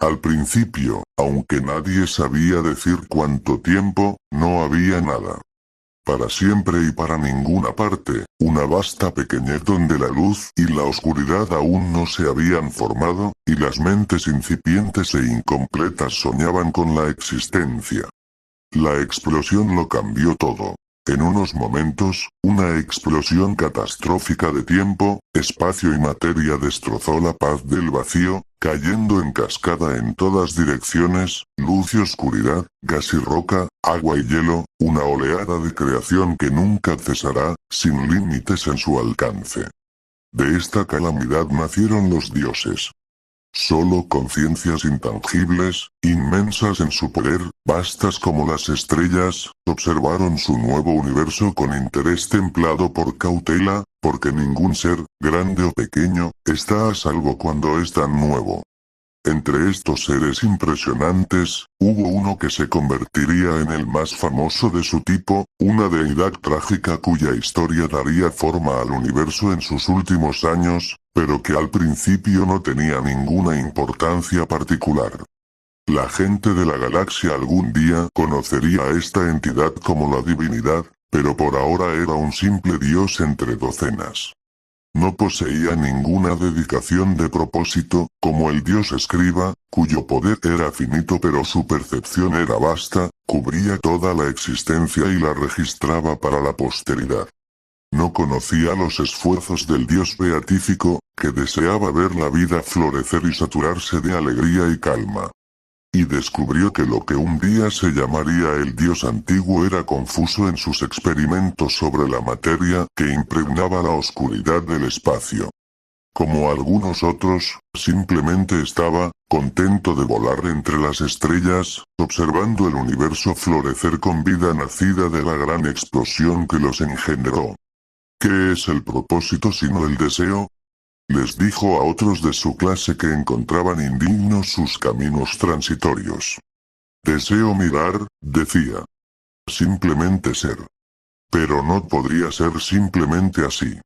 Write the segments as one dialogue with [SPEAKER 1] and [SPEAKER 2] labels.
[SPEAKER 1] Al principio, aunque nadie sabía decir cuánto tiempo, no había nada. Para siempre y para ninguna parte, una vasta pequeñez donde la luz y la oscuridad aún no se habían formado, y las mentes incipientes e incompletas soñaban con la existencia. La explosión lo cambió todo. En unos momentos, una explosión catastrófica de tiempo, espacio y materia destrozó la paz del vacío, cayendo en cascada en todas direcciones, luz y oscuridad, gas y roca, agua y hielo, una oleada de creación que nunca cesará, sin límites en su alcance. De esta calamidad nacieron los dioses. Solo conciencias intangibles, inmensas en su poder, vastas como las estrellas, observaron su nuevo universo con interés templado por cautela, porque ningún ser, grande o pequeño, está a salvo cuando es tan nuevo. Entre estos seres impresionantes, hubo uno que se convertiría en el más famoso de su tipo, una deidad trágica cuya historia daría forma al universo en sus últimos años, pero que al principio no tenía ninguna importancia particular. La gente de la galaxia algún día conocería a esta entidad como la divinidad, pero por ahora era un simple dios entre docenas. No poseía ninguna dedicación de propósito, como el dios escriba, cuyo poder era finito pero su percepción era vasta, cubría toda la existencia y la registraba para la posteridad. No conocía los esfuerzos del dios beatífico, que deseaba ver la vida florecer y saturarse de alegría y calma. Y descubrió que lo que un día se llamaría el dios antiguo era confuso en sus experimentos sobre la materia que impregnaba la oscuridad del espacio. Como algunos otros, simplemente estaba, contento de volar entre las estrellas, observando el universo florecer con vida nacida de la gran explosión que los engendró. ¿Qué es el propósito sino el deseo? Les dijo a otros de su clase que encontraban indignos sus caminos transitorios. Deseo mirar, decía. Simplemente ser. Pero no podría ser simplemente así.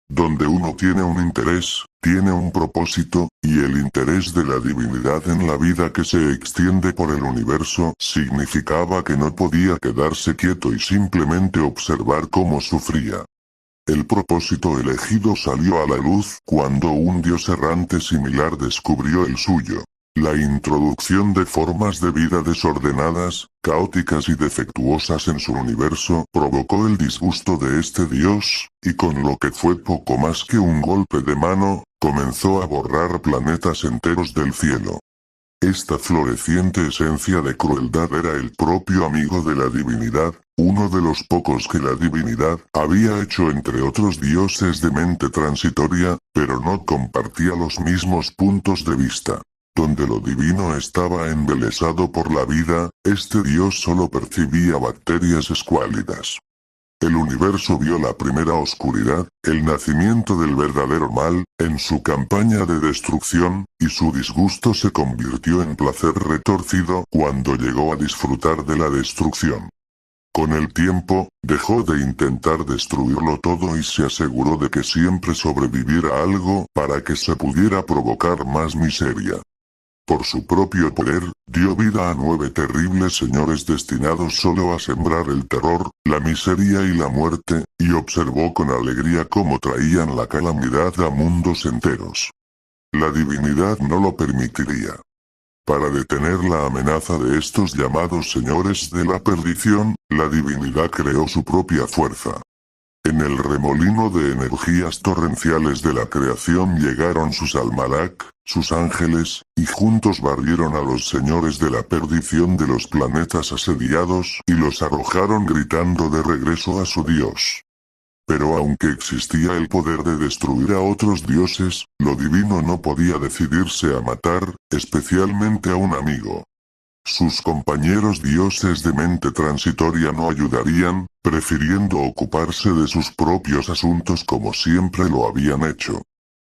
[SPEAKER 1] Donde uno tiene un interés, tiene un propósito, y el interés de la divinidad en la vida que se extiende por el universo significaba que no podía quedarse quieto y simplemente observar cómo sufría. El propósito elegido salió a la luz cuando un dios errante similar descubrió el suyo. La introducción de formas de vida desordenadas, caóticas y defectuosas en su universo provocó el disgusto de este dios, y con lo que fue poco más que un golpe de mano, comenzó a borrar planetas enteros del cielo. Esta floreciente esencia de crueldad era el propio amigo de la divinidad, uno de los pocos que la divinidad había hecho entre otros dioses de mente transitoria, pero no compartía los mismos puntos de vista. Donde lo divino estaba embelesado por la vida, este dios solo percibía bacterias escuálidas. El universo vio la primera oscuridad, el nacimiento del verdadero mal, en su campaña de destrucción, y su disgusto se convirtió en placer retorcido cuando llegó a disfrutar de la destrucción. Con el tiempo, dejó de intentar destruirlo todo y se aseguró de que siempre sobreviviera algo para que se pudiera provocar más miseria. Por su propio poder, dio vida a 9 terribles señores destinados solo a sembrar el terror, la miseria y la muerte, y observó con alegría cómo traían la calamidad a mundos enteros. La divinidad no lo permitiría. Para detener la amenaza de estos llamados señores de la perdición, la divinidad creó su propia fuerza. En el remolino de energías torrenciales de la creación llegaron sus almanac, sus ángeles, y juntos barrieron a los señores de la perdición de los planetas asediados y los arrojaron gritando de regreso a su dios. Pero aunque existía el poder de destruir a otros dioses, lo divino no podía decidirse a matar, especialmente a un amigo. Sus compañeros dioses de mente transitoria no ayudarían, prefiriendo ocuparse de sus propios asuntos como siempre lo habían hecho.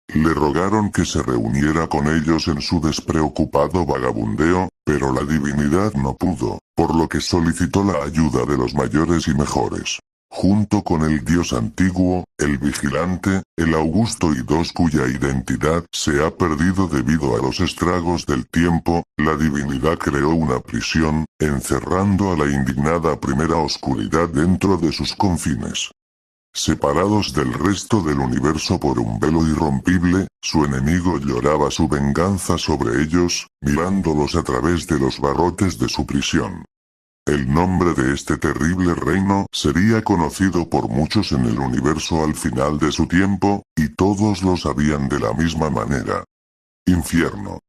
[SPEAKER 1] Le rogaron que se reuniera con ellos en su despreocupado vagabundeo, pero la divinidad no pudo, por lo que solicitó la ayuda de los mayores y mejores. junto con el dios antiguo, el vigilante, el augusto y dos cuya identidad se ha perdido debido a los estragos del tiempo, la divinidad creó una prisión, encerrando a la indignada primera oscuridad dentro de sus confines. Separados del resto del universo por un velo irrompible, su enemigo lloraba su venganza sobre ellos, mirándolos a través de los barrotes de su prisión. El nombre de este terrible reino sería conocido por muchos en el universo al final de su tiempo, y todos lo sabían de la misma manera. Infierno.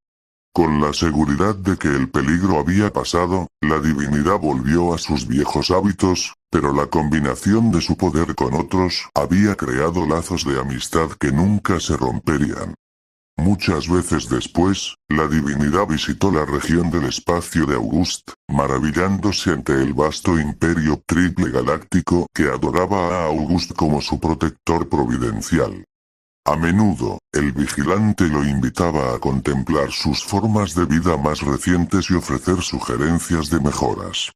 [SPEAKER 1] Con la seguridad de que el peligro había pasado, la divinidad volvió a sus viejos hábitos, pero la combinación de su poder con otros había creado lazos de amistad que nunca se romperían. Muchas veces después, la divinidad visitó la región del espacio de August, maravillándose ante el vasto imperio triple galáctico que adoraba a August como su protector providencial. A menudo, el vigilante lo invitaba a contemplar sus formas de vida más recientes y ofrecer sugerencias de mejoras.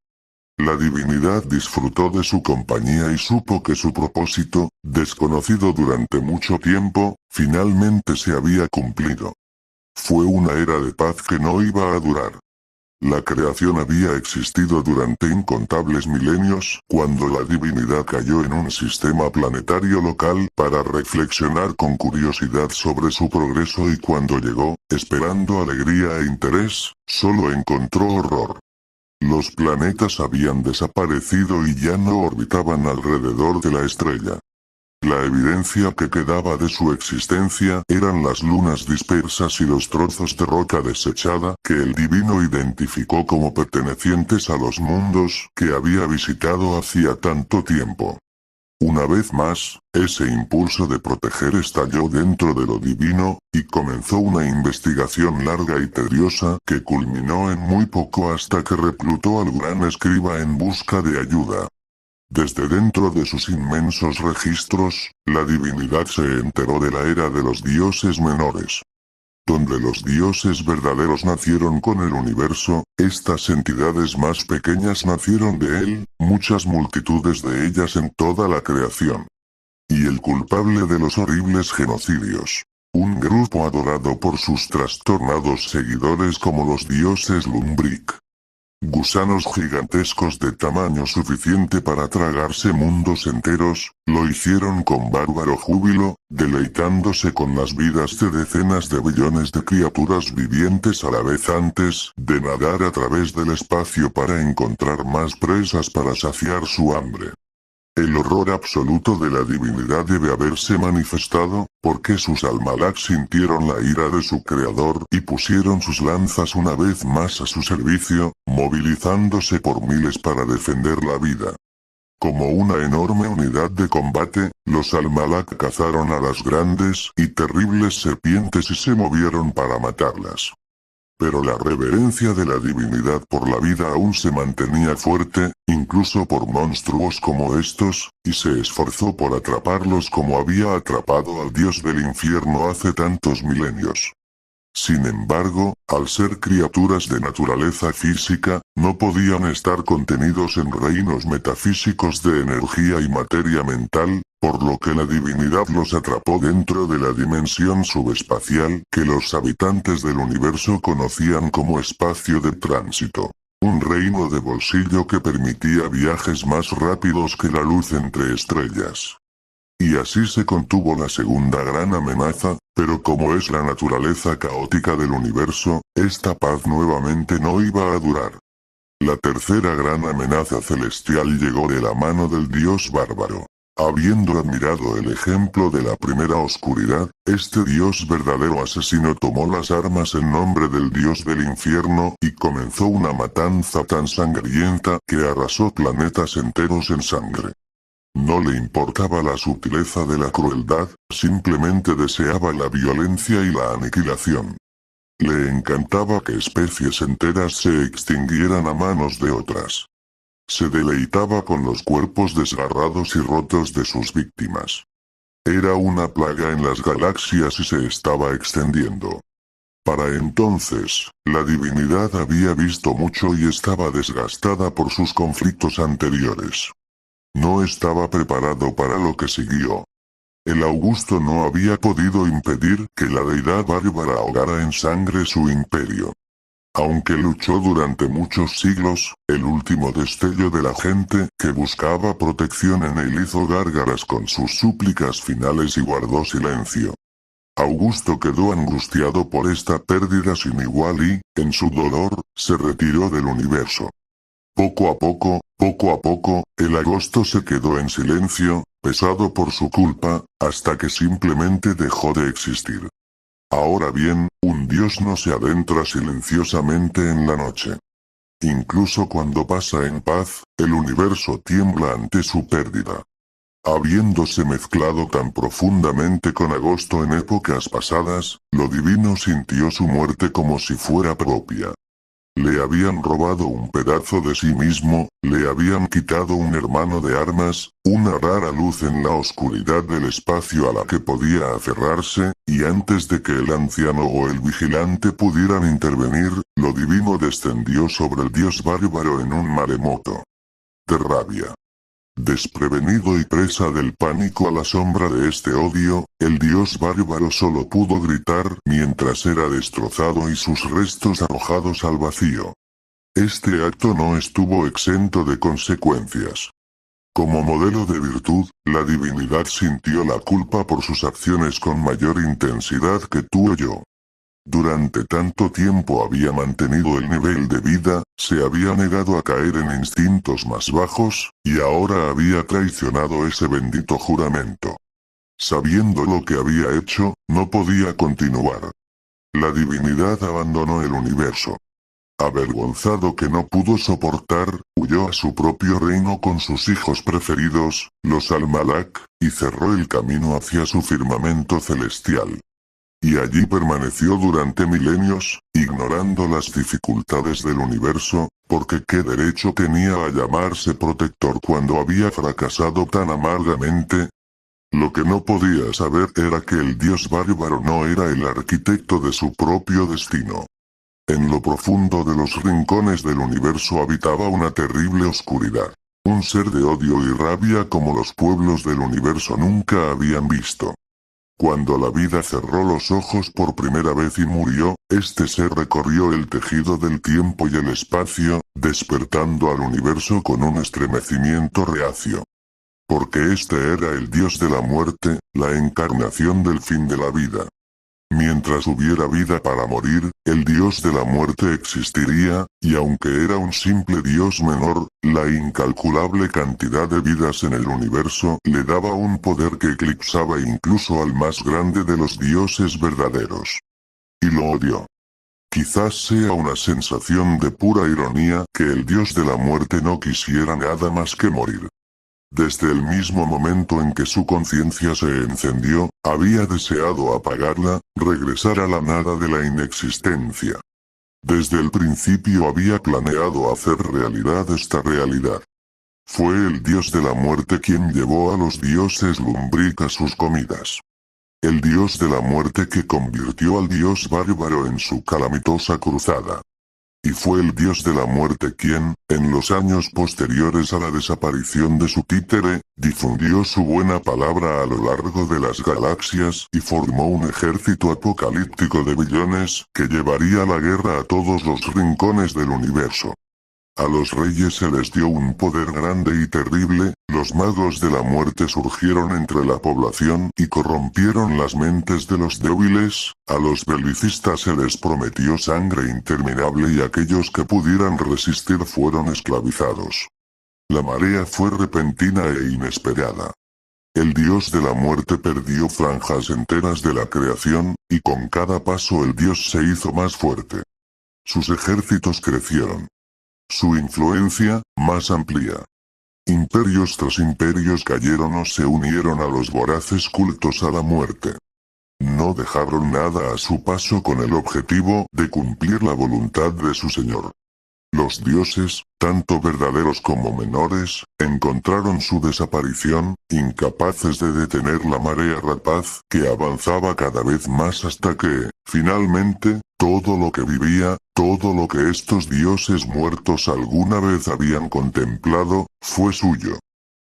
[SPEAKER 1] La divinidad disfrutó de su compañía y supo que su propósito, desconocido durante mucho tiempo, finalmente se había cumplido. Fue una era de paz que no iba a durar. La creación había existido durante incontables milenios, cuando la divinidad cayó en un sistema planetario local para reflexionar con curiosidad sobre su progreso y cuando llegó, esperando alegría e interés, solo encontró horror. Los planetas habían desaparecido y ya no orbitaban alrededor de la estrella. La evidencia que quedaba de su existencia eran las lunas dispersas y los trozos de roca desechada que el divino identificó como pertenecientes a los mundos que había visitado hacía tanto tiempo. Una vez más, ese impulso de proteger estalló dentro de lo divino, y comenzó una investigación larga y tediosa que culminó en muy poco hasta que reclutó al gran escriba en busca de ayuda. Desde dentro de sus inmensos registros, la divinidad se enteró de la era de los dioses menores. Donde los dioses verdaderos nacieron con el universo, estas entidades más pequeñas nacieron de él, muchas multitudes de ellas en toda la creación. Y el culpable de los horribles genocidios. Un grupo adorado por sus trastornados seguidores como los dioses Lumbric. Gusanos gigantescos de tamaño suficiente para tragarse mundos enteros, lo hicieron con bárbaro júbilo, deleitándose con las vidas de decenas de billones de criaturas vivientes a la vez antes de nadar a través del espacio para encontrar más presas para saciar su hambre. El horror absoluto de la divinidad debe haberse manifestado, porque sus Almalak sintieron la ira de su creador y pusieron sus lanzas una vez más a su servicio, movilizándose por miles para defender la vida. Como una enorme unidad de combate, los Almalak cazaron a las grandes y terribles serpientes y se movieron para matarlas. Pero la reverencia de la divinidad por la vida aún se mantenía fuerte, incluso por monstruos como estos, y se esforzó por atraparlos como había atrapado al dios del infierno hace tantos milenios. Sin embargo, al ser criaturas de naturaleza física, no podían estar contenidos en reinos metafísicos de energía y materia mental, por lo que la divinidad los atrapó dentro de la dimensión subespacial que los habitantes del universo conocían como espacio de tránsito. Un reino de bolsillo que permitía viajes más rápidos que la luz entre estrellas. Y así se contuvo la segunda gran amenaza, pero como es la naturaleza caótica del universo, esta paz nuevamente no iba a durar. La tercera gran amenaza celestial llegó de la mano del dios bárbaro. Habiendo admirado el ejemplo de la primera oscuridad, este dios verdadero asesino tomó las armas en nombre del dios del infierno y comenzó una matanza tan sangrienta que arrasó planetas enteros en sangre. No le importaba la sutileza de la crueldad, simplemente deseaba la violencia y la aniquilación. Le encantaba que especies enteras se extinguieran a manos de otras. Se deleitaba con los cuerpos desgarrados y rotos de sus víctimas. Era una plaga en las galaxias y se estaba extendiendo. Para entonces, la divinidad había visto mucho y estaba desgastada por sus conflictos anteriores. no estaba preparado para lo que siguió. El Augusto no había podido impedir que la deidad bárbara ahogara en sangre su imperio. Aunque luchó durante muchos siglos, el último destello de la gente que buscaba protección en él hizo gárgaras con sus súplicas finales y guardó silencio. Augusto quedó angustiado por esta pérdida sin igual y, en su dolor, se retiró del universo. Poco a poco, el agosto se quedó en silencio, pesado por su culpa, hasta que simplemente dejó de existir. Ahora bien, un dios no se adentra silenciosamente en la noche. Incluso cuando pasa en paz, el universo tiembla ante su pérdida. Habiéndose mezclado tan profundamente con agosto en épocas pasadas, lo divino sintió su muerte como si fuera propia. Le habían robado un pedazo de sí mismo, le habían quitado un hermano de armas, una rara luz en la oscuridad del espacio a la que podía aferrarse, y antes de que el anciano o el vigilante pudieran intervenir, lo divino descendió sobre el dios bárbaro en un maremoto de rabia. Desprevenido y presa del pánico a la sombra de este odio, el dios bárbaro solo pudo gritar mientras era destrozado y sus restos arrojados al vacío. Este acto no estuvo exento de consecuencias. Como modelo de virtud, la divinidad sintió la culpa por sus acciones con mayor intensidad que tú o yo. Durante tanto tiempo había mantenido el nivel de vida, se había negado a caer en instintos más bajos, y ahora había traicionado ese bendito juramento. Sabiendo lo que había hecho, no podía continuar. La divinidad abandonó el universo. Avergonzado que no pudo soportar, huyó a su propio reino con sus hijos preferidos, los Almalak, y cerró el camino hacia su firmamento celestial. Y allí permaneció durante milenios, ignorando las dificultades del universo, porque qué derecho tenía a llamarse protector cuando había fracasado tan amargamente. Lo que no podía saber era que el dios bárbaro no era el arquitecto de su propio destino. En lo profundo de los rincones del universo habitaba una terrible oscuridad, un ser de odio y rabia como los pueblos del universo nunca habían visto. Cuando la vida cerró los ojos por primera vez y murió, este ser recorrió el tejido del tiempo y el espacio, despertando al universo con un estremecimiento reacio. Porque este era el dios de la muerte, la encarnación del fin de la vida. Mientras hubiera vida para morir, el dios de la muerte existiría, y aunque era un simple dios menor, la incalculable cantidad de vidas en el universo le daba un poder que eclipsaba incluso al más grande de los dioses verdaderos. Y lo odió. Quizás sea una sensación de pura ironía que el dios de la muerte no quisiera nada más que morir. Desde el mismo momento en que su conciencia se encendió, había deseado apagarla, regresar a la nada de la inexistencia. Desde el principio había planeado hacer realidad esta realidad. Fue el dios de la muerte quien llevó a los dioses Lumbric a sus comidas. El dios de la muerte que convirtió al dios bárbaro en su calamitosa cruzada. Y fue el dios de la muerte quien, en los años posteriores a la desaparición de su títere, difundió su buena palabra a lo largo de las galaxias y formó un ejército apocalíptico de billones que llevaría la guerra a todos los rincones del universo. A los reyes se les dio un poder grande y terrible, los magos de la muerte surgieron entre la población y corrompieron las mentes de los débiles, a los belicistas se les prometió sangre interminable y aquellos que pudieran resistir fueron esclavizados. La marea fue repentina e inesperada. El dios de la muerte perdió franjas enteras de la creación, y con cada paso el dios se hizo más fuerte. Sus ejércitos crecieron. Su influencia, más amplia. Imperios tras imperios cayeron o se unieron a los voraces cultos a la muerte. No dejaron nada a su paso con el objetivo de cumplir la voluntad de su señor. Los dioses, tanto verdaderos como menores, encontraron su desaparición, incapaces de detener la marea rapaz que avanzaba cada vez más hasta que, finalmente, todo lo que vivía, todo lo que estos dioses muertos alguna vez habían contemplado, fue suyo.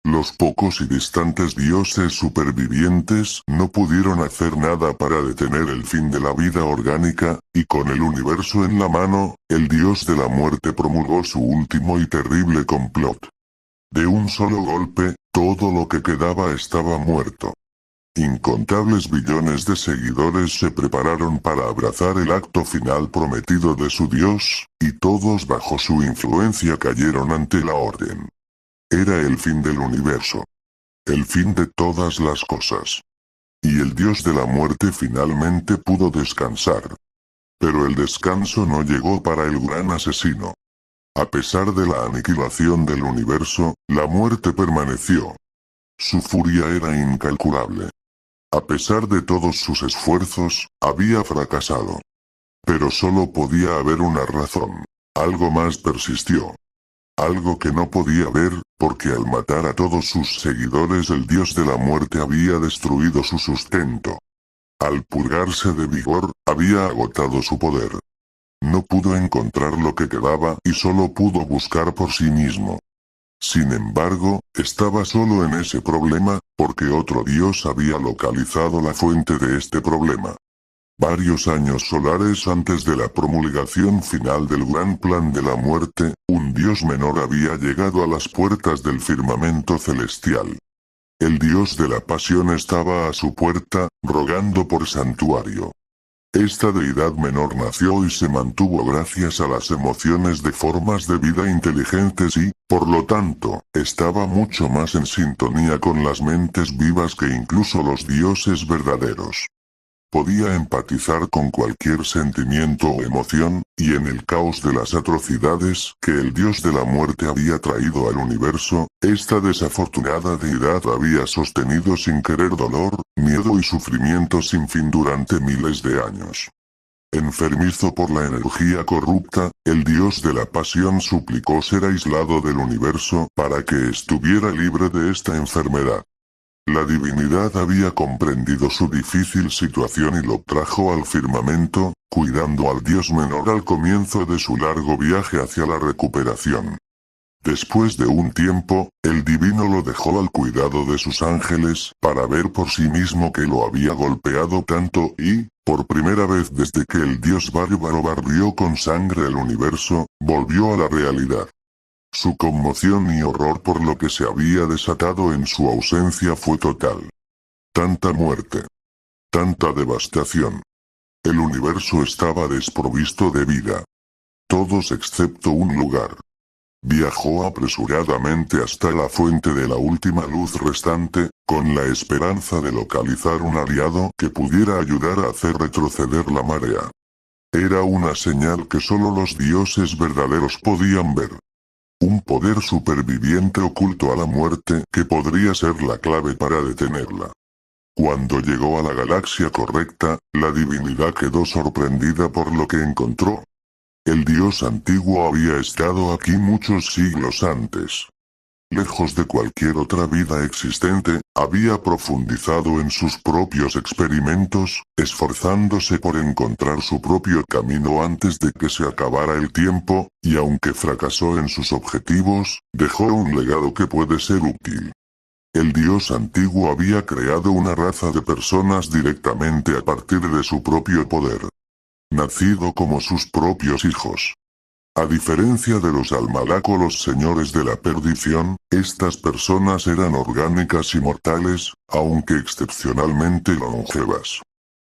[SPEAKER 1] Los pocos y distantes dioses supervivientes no pudieron hacer nada para detener el fin de la vida orgánica, y con el universo en la mano, el dios de la muerte promulgó su último y terrible complot. De un solo golpe, todo lo que quedaba estaba muerto. Incontables billones de seguidores se prepararon para abrazar el acto final prometido de su dios, y todos bajo su influencia cayeron ante la orden. Era el fin del universo. El fin de todas las cosas. Y el dios de la muerte finalmente pudo descansar. Pero el descanso no llegó para el gran asesino. A pesar de la aniquilación del universo, la muerte permaneció. Su furia era incalculable. A pesar de todos sus esfuerzos, había fracasado. Pero solo podía haber una razón. Algo más persistió. Algo que no podía ver, porque al matar a todos sus seguidores el dios de la muerte había destruido su sustento. Al purgarse de vigor, había agotado su poder. No pudo encontrar lo que quedaba y solo pudo buscar por sí mismo. Sin embargo, estaba solo en ese problema, porque otro dios había localizado la fuente de este problema. Varios años solares antes de la promulgación final del gran plan de la muerte, un dios menor había llegado a las puertas del firmamento celestial. El dios de la pasión estaba a su puerta, rogando por santuario. Esta deidad menor nació y se mantuvo gracias a las emociones de formas de vida inteligentes y, por lo tanto, estaba mucho más en sintonía con las mentes vivas que incluso los dioses verdaderos. Podía empatizar con cualquier sentimiento o emoción, y en el caos de las atrocidades que el dios de la muerte había traído al universo, esta desafortunada deidad había sostenido sin querer dolor, miedo y sufrimiento sin fin durante miles de años. Enfermizo por la energía corrupta, el dios de la pasión suplicó ser aislado del universo para que estuviera libre de esta enfermedad. La divinidad había comprendido su difícil situación y lo trajo al firmamento, cuidando al dios menor al comienzo de su largo viaje hacia la recuperación. Después de un tiempo, el divino lo dejó al cuidado de sus ángeles, para ver por sí mismo que lo había golpeado tanto y, por primera vez desde que el dios bárbaro barrió con sangre el universo, volvió a la realidad. Su conmoción y horror por lo que se había desatado en su ausencia fue total. Tanta muerte. Tanta devastación. El universo estaba desprovisto de vida. Todos excepto un lugar. Viajó apresuradamente hasta la fuente de la última luz restante, con la esperanza de localizar un aliado que pudiera ayudar a hacer retroceder la marea. Era una señal que solo los dioses verdaderos podían ver. Un poder superviviente oculto a la muerte que podría ser la clave para detenerla. Cuando llegó a la galaxia correcta, la divinidad quedó sorprendida por lo que encontró. El dios antiguo había estado aquí muchos siglos antes. Lejos de cualquier otra vida existente, había profundizado en sus propios experimentos, esforzándose por encontrar su propio camino antes de que se acabara el tiempo, y aunque fracasó en sus objetivos, dejó un legado que puede ser útil. El dios antiguo había creado una raza de personas directamente a partir de su propio poder. Nacido como sus propios hijos. A diferencia de los Almalaco, los señores de la perdición, estas personas eran orgánicas y mortales, aunque excepcionalmente longevas.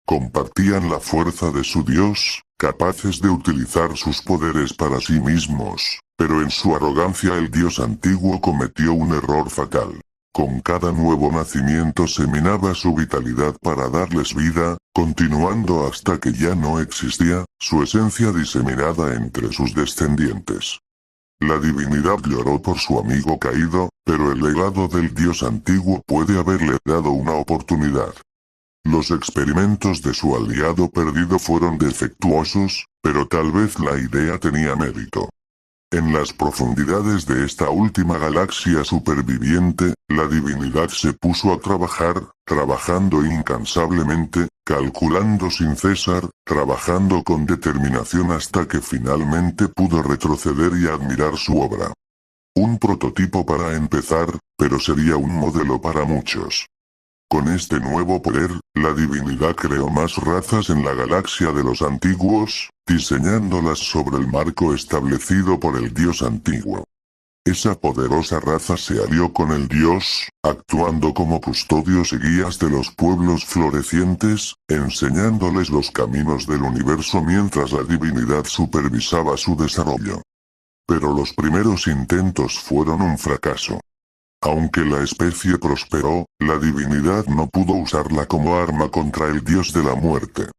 [SPEAKER 1] Compartían la fuerza de su dios, capaces de utilizar sus poderes para sí mismos, pero en su arrogancia el dios antiguo cometió un error fatal. Con cada nuevo nacimiento se minaba su vitalidad para darles vida, continuando hasta que ya no existía, su esencia diseminada entre sus descendientes. La divinidad lloró por su amigo caído, pero el legado del dios antiguo puede haberle dado una oportunidad. Los experimentos de su aliado perdido fueron defectuosos, pero tal vez la idea tenía mérito. En las profundidades de esta última galaxia superviviente, la divinidad se puso a trabajar, trabajando incansablemente, calculando sin cesar, trabajando con determinación hasta que finalmente pudo retroceder y admirar su obra. Un prototipo para empezar, pero sería un modelo para muchos. Con este nuevo poder, la divinidad creó más razas en la galaxia de los antiguos, diseñándolas sobre el marco establecido por el dios antiguo. Esa poderosa raza se alió con el dios, actuando como custodios y guías de los pueblos florecientes, enseñándoles los caminos del universo mientras la divinidad supervisaba su desarrollo. Pero los primeros intentos fueron un fracaso. Aunque la especie prosperó, la divinidad no pudo usarla como arma contra el dios de la muerte.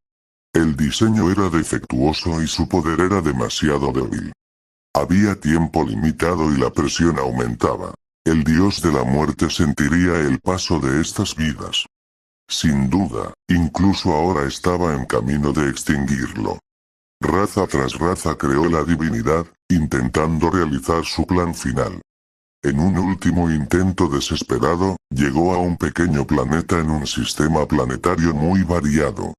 [SPEAKER 1] El diseño era defectuoso y su poder era demasiado débil. Había tiempo limitado y la presión aumentaba. El dios de la muerte sentiría el paso de estas vidas. Sin duda, incluso ahora estaba en camino de extinguirlo. Raza tras raza creó la divinidad, intentando realizar su plan final. En un último intento desesperado, llegó a un pequeño planeta en un sistema planetario muy variado.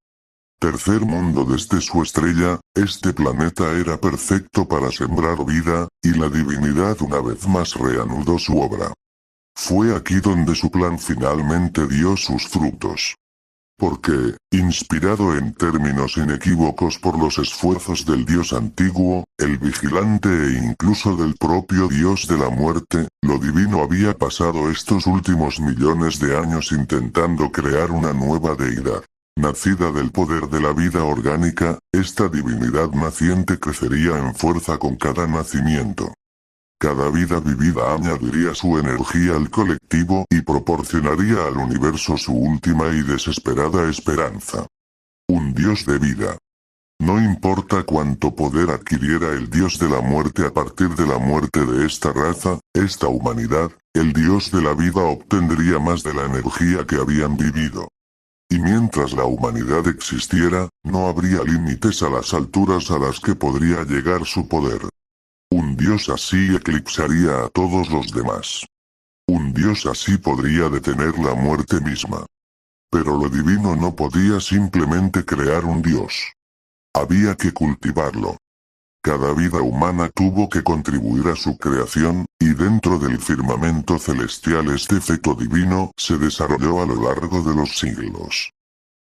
[SPEAKER 1] Tercer mundo desde su estrella, este planeta era perfecto para sembrar vida, y la divinidad una vez más reanudó su obra. Fue aquí donde su plan finalmente dio sus frutos. Porque, inspirado en términos inequívocos por los esfuerzos del dios antiguo, el vigilante e incluso del propio dios de la muerte, lo divino había pasado estos últimos millones de años intentando crear una nueva deidad. Nacida del poder de la vida orgánica, esta divinidad naciente crecería en fuerza con cada nacimiento. Cada vida vivida añadiría su energía al colectivo y proporcionaría al universo su última y desesperada esperanza. Un dios de vida. No importa cuánto poder adquiriera el dios de la muerte a partir de la muerte de esta raza, esta humanidad, el dios de la vida obtendría más de la energía que habían vivido. Y mientras la humanidad existiera, no habría límites a las alturas a las que podría llegar su poder. Un dios así eclipsaría a todos los demás. Un dios así podría detener la muerte misma. Pero lo divino no podía simplemente crear un dios. Había que cultivarlo. Cada vida humana tuvo que contribuir a su creación, y dentro del firmamento celestial este feto divino se desarrolló a lo largo de los siglos.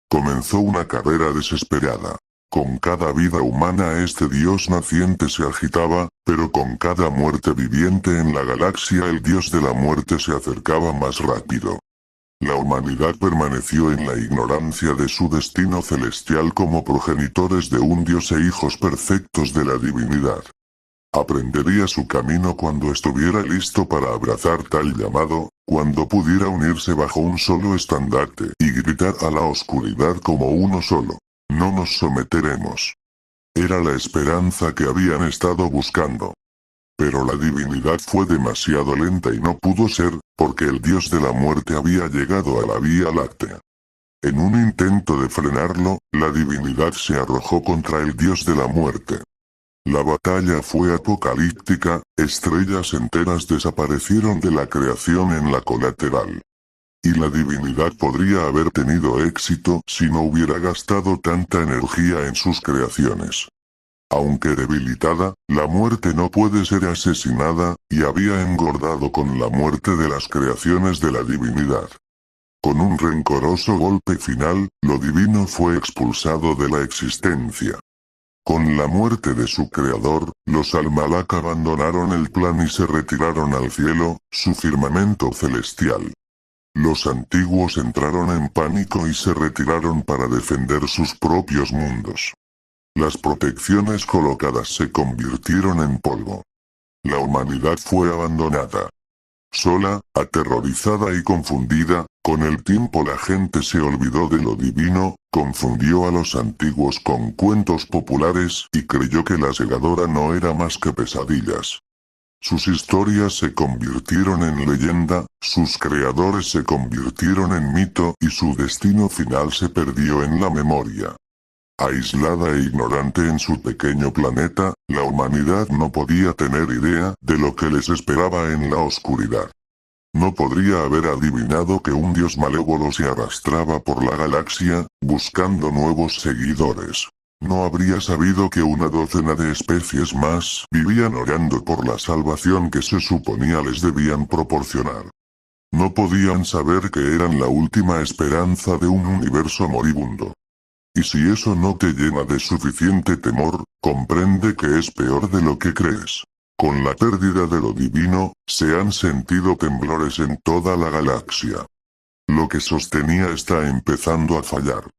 [SPEAKER 1] Comenzó una carrera desesperada. Con cada vida humana este dios naciente se agitaba, pero con cada muerte viviente en la galaxia el dios de la muerte se acercaba más rápido. La humanidad permaneció en la ignorancia de su destino celestial como progenitores de un dios e hijos perfectos de la divinidad. Aprendería su camino cuando estuviera listo para abrazar tal llamado, cuando pudiera unirse bajo un solo estandarte y gritar a la oscuridad como uno solo. No nos someteremos. Era la esperanza que habían estado buscando. Pero la divinidad fue demasiado lenta y no pudo ser, porque el dios de la muerte había llegado a la Vía Láctea. En un intento de frenarlo, la divinidad se arrojó contra el dios de la muerte. La batalla fue apocalíptica, estrellas enteras desaparecieron de la creación en la colateral. Y la divinidad podría haber tenido éxito si no hubiera gastado tanta energía en sus creaciones. Aunque debilitada, la muerte no puede ser asesinada, y había engordado con la muerte de las creaciones de la divinidad. Con un rencoroso golpe final, lo divino fue expulsado de la existencia. Con la muerte de su creador, los Almalak abandonaron el plan y se retiraron al cielo, su firmamento celestial. Los antiguos entraron en pánico y se retiraron para defender sus propios mundos. Las protecciones colocadas se convirtieron en polvo. La humanidad fue abandonada. Sola, aterrorizada y confundida, con el tiempo la gente se olvidó de lo divino, confundió a los antiguos con cuentos populares y creyó que la segadora no era más que pesadillas. Sus historias se convirtieron en leyenda, sus creadores se convirtieron en mito y su destino final se perdió en la memoria. Aislada e ignorante en su pequeño planeta, la humanidad no podía tener idea de lo que les esperaba en la oscuridad. No podría haber adivinado que un dios malévolo se arrastraba por la galaxia, buscando nuevos seguidores. no habría sabido que una docena de especies más vivían orando por la salvación que se suponía les debían proporcionar. No podían saber que eran la última esperanza de un universo moribundo. Y si eso no te llena de suficiente temor, comprende que es peor de lo que crees. Con la pérdida de lo divino, se han sentido temblores en toda la galaxia. Lo que sostenía está empezando a fallar.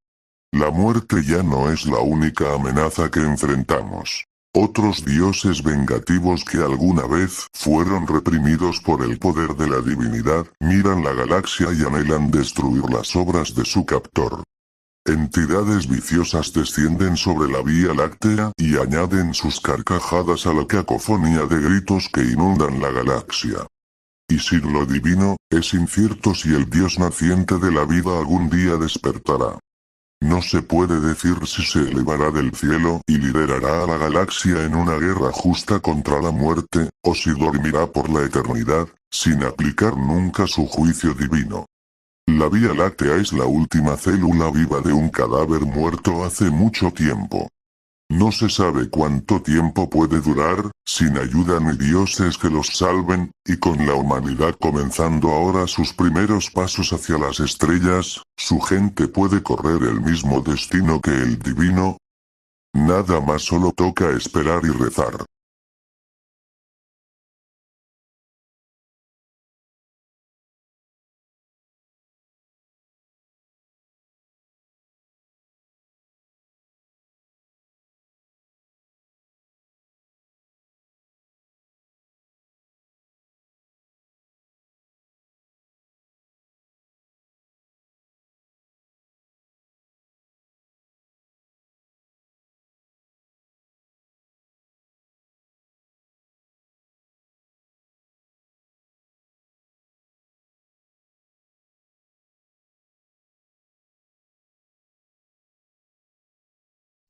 [SPEAKER 1] La muerte ya no es la única amenaza que enfrentamos. Otros dioses vengativos que alguna vez fueron reprimidos por el poder de la divinidad, miran la galaxia y anhelan destruir las obras de su captor. Entidades viciosas descienden sobre la Vía Láctea y añaden sus carcajadas a la cacofonía de gritos que inundan la galaxia. Y sin lo divino, es incierto si el Dios naciente de la vida algún día despertará. No se puede decir si se elevará del cielo y liderará a la galaxia en una guerra justa contra la muerte, o si dormirá por la eternidad, sin aplicar nunca su juicio divino. La Vía Láctea es la última célula viva de un cadáver muerto hace mucho tiempo. No se sabe cuánto tiempo puede durar, sin ayuda ni dioses que los salven, y con la humanidad comenzando ahora sus primeros pasos hacia las estrellas, su gente puede correr el mismo destino que el divino. Nada más, solo toca esperar y rezar.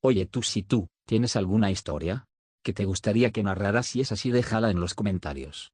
[SPEAKER 2] Oye, tú, si tú tienes alguna historia que te gustaría que narrara, si es así déjala en los comentarios.